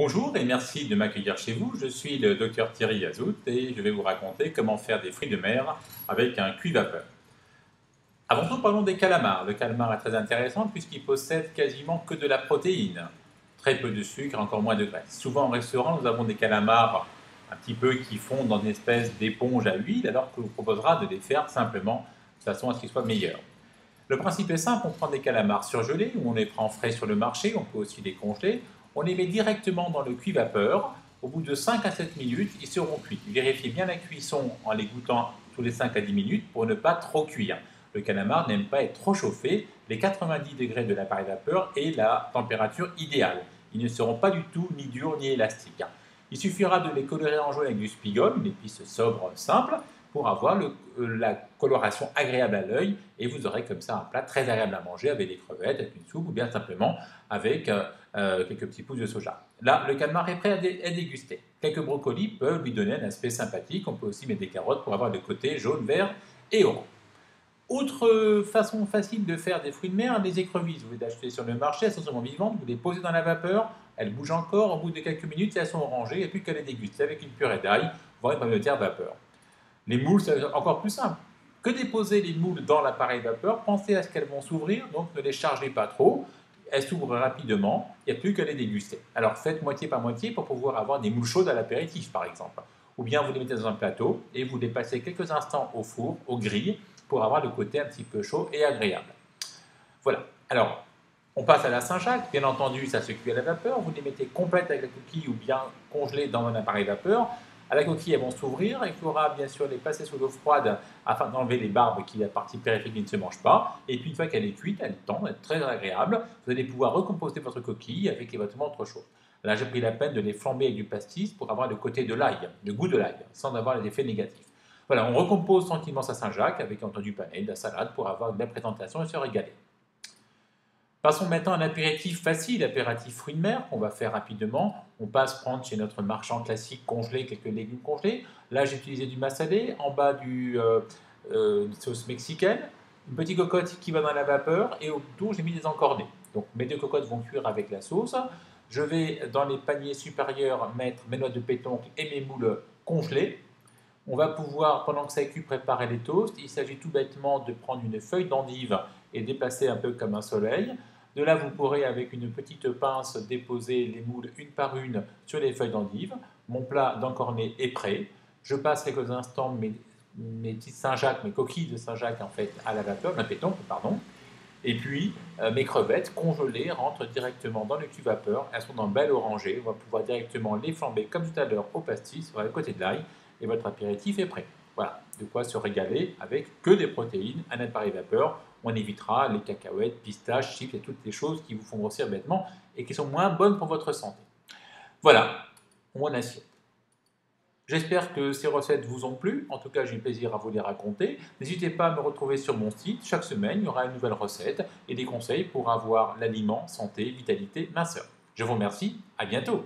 Bonjour et merci de m'accueillir chez vous. Je suis le docteur Thierry Yazout et je vais vous raconter comment faire des fruits de mer avec un cuit vapeur. Avant tout, parlons des calamars. Le calamar est très intéressant puisqu'il possède quasiment que de la protéine, très peu de sucre, encore moins de graisse. Souvent en restaurant, nous avons des calamars un petit peu qui fondent dans une espèce d'éponge à huile, alors que vous proposera de les faire simplement de façon à ce qu'ils soient meilleurs. Le principe est simple, on prend des calamars surgelés, ou on les prend frais sur le marché, on peut aussi les congeler, on les met directement dans le cuit-vapeur. Au bout de 5 à 7 minutes, ils seront cuits. Vérifiez bien la cuisson en les goûtant tous les 5 à 10 minutes pour ne pas trop cuire. Le calamar n'aime pas être trop chauffé, les 90 degrés de l'appareil vapeur est la température idéale. Ils ne seront pas du tout ni durs ni élastiques. Il suffira de les colorer en jaune avec du spigol, une épice sobre simple, pour avoir la coloration agréable à l'œil et vous aurez comme ça un plat très agréable à manger avec des crevettes, avec une soupe ou bien simplement avec quelques petits pousses de soja. Là, le calamar est prêt à déguster. Quelques brocolis peuvent lui donner un aspect sympathique. On peut aussi mettre des carottes pour avoir le côté jaune, vert et orange. Autre façon facile de faire des fruits de mer, les écrevisses. Vous les achetez sur le marché, elles sont souvent vivantes, vous les posez dans la vapeur, elles bougent encore, au bout de quelques minutes, elles sont orangées, il n'y a plus qu'à les déguster avec une purée d'ail, voire une pomme de terre vapeur. Les moules, c'est encore plus simple. Que déposer les moules dans l'appareil vapeur, pensez à ce qu'elles vont s'ouvrir, donc ne les chargez pas trop. Elles s'ouvrent rapidement, il n'y a plus qu'à les déguster. Alors faites moitié par moitié pour pouvoir avoir des moules chaudes à l'apéritif, par exemple. Ou bien vous les mettez dans un plateau et vous les passez quelques instants au four, au grill, pour avoir le côté un petit peu chaud et agréable. Voilà. Alors, on passe à la Saint-Jacques. Bien entendu, ça se cuit à la vapeur. Vous les mettez complètes avec la coquille ou bien congelées dans un appareil vapeur. À la coquille, elles vont s'ouvrir. Il faudra bien sûr les passer sous l'eau froide afin d'enlever les barbes qui est la partie périphérique qui ne se mange pas. Et puis une fois qu'elle est cuite, elle tend, elle est très agréable. Vous allez pouvoir recomposter votre coquille avec éventuellement autre chose. Là, j'ai pris la peine de les flamber avec du pastis pour avoir le côté de l'ail, le goût de l'ail, sans avoir les effets négatifs. Voilà, on recompose tranquillement sa Saint-Jacques avec entendu panais, de la salade pour avoir une belle présentation et se régaler. Passons maintenant à un apéritif facile, l'apéritif fruits de mer qu'on va faire rapidement. On passe prendre chez notre marchand classique congelé quelques légumes congelés. Là, j'ai utilisé du massalé, en bas une sauce mexicaine, une petite cocotte qui va dans la vapeur et autour, j'ai mis des encornets. Donc mes deux cocottes vont cuire avec la sauce. Je vais dans les paniers supérieurs mettre mes noix de pétoncle et mes moules congelés. On va pouvoir, pendant que ça cuit, préparer les toasts. Il s'agit tout bêtement de prendre une feuille d'endive et déplacer un peu comme un soleil. De là, vous pourrez, avec une petite pince, déposer les moules une par une sur les feuilles d'endive. Mon plat d'encornet est prêt. Je passe quelques instants mes petites Saint-Jacques, mes coquilles de Saint-Jacques en fait, à la vapeur, ma pétoncle, pardon. Et puis, mes crevettes congelées rentrent directement dans le cuit-vapeur. Elles sont dans le bel orangé. On va pouvoir directement les flamber comme tout à l'heure au pastis, sur le côté de l'ail. Et votre apéritif est prêt. Voilà, de quoi se régaler avec que des protéines, un appareil vapeur. On évitera les cacahuètes, pistaches, chips et toutes les choses qui vous font grossir bêtement et qui sont moins bonnes pour votre santé. Voilà, mon assiette. J'espère que ces recettes vous ont plu. En tout cas, j'ai eu plaisir à vous les raconter. N'hésitez pas à me retrouver sur mon site. Chaque semaine, il y aura une nouvelle recette et des conseils pour avoir l'aliment, santé, vitalité, minceur. Je vous remercie. À bientôt.